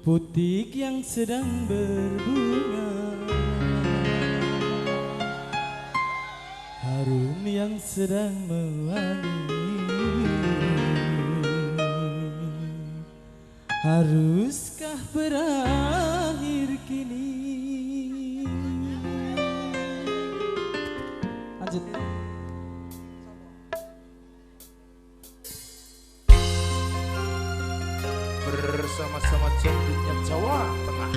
Putik yang sedang berbunga, harum yang sedang mewangi. Haruskah berakhir kini? Lanjut. Bersama-sama jambitnya Jawa Tengah.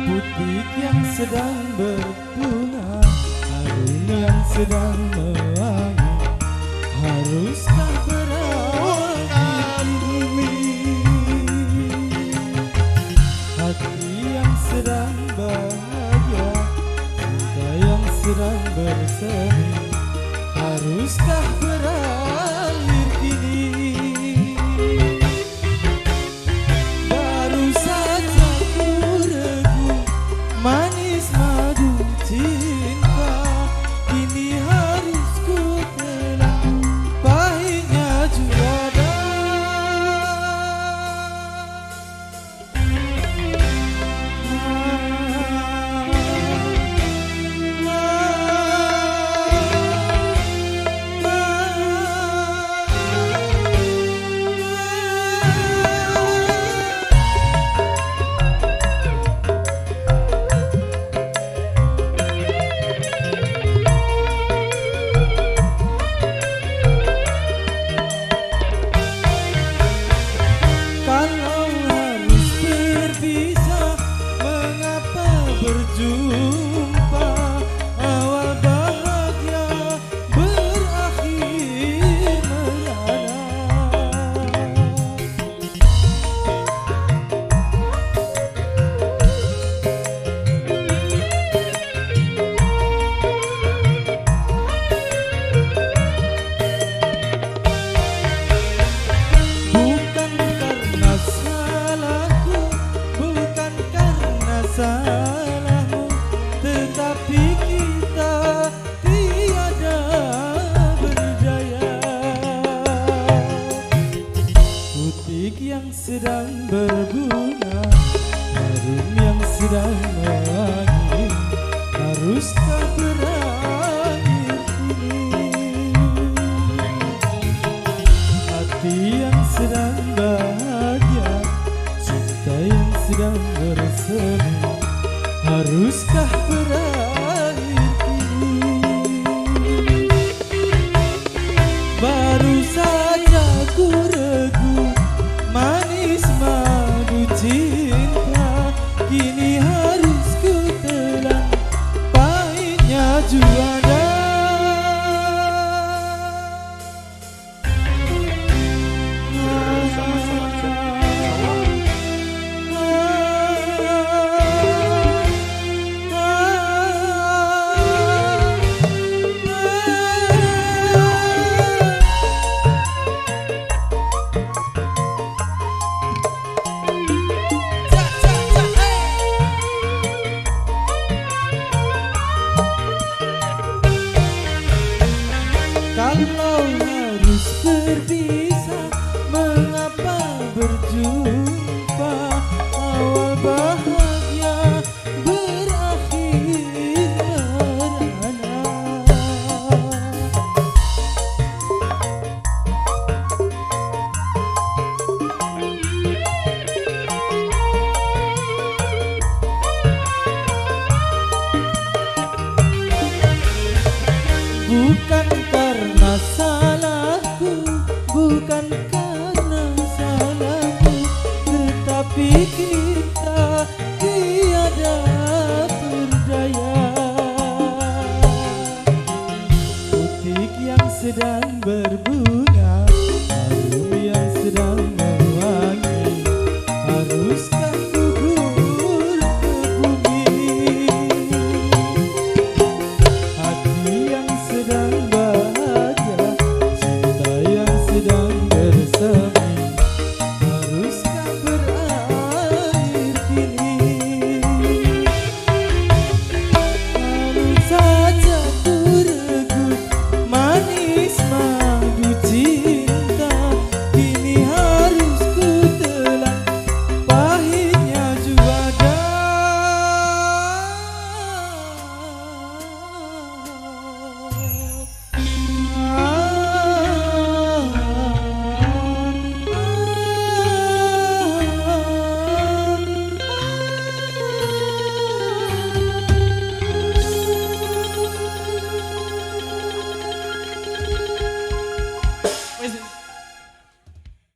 Putik yang sedang berbunga, harum yang sedang mewangi. Haruskah berakhir kini? Hati yang sedang bahagia, cinta yang sedang bersemi. Haruskah berakhir kini? Baru saja ku regu manis madu cinta, kini harus ku telan pahitnya juara. Kalau harus berpisah, mengapa berjumpa? Awal bahagia berakhir merana. Bukan karena salahku, bukan karena salahmu, tetapi kita tiada berdaya. Putik yang sedang berbunga, harum yang sedang mewangi. Haruskah berakhir kini? Hati yang sedang bahagia, cinta yang sedang bersemi. Haruskah berakhir kini? Baru saja ku regu manis madu cinta, kini harus ku telan pahitnya juara. Bersama-sama jambitnya Jawa. Kalau harus berpisah, mengapa berjumpa? Awal bahagia berakhir merana. Bukan karena salahku, bukan karena salahmu, tetapi kita tiada berdaya. Putik yang sedang berbunga, harum yang sedang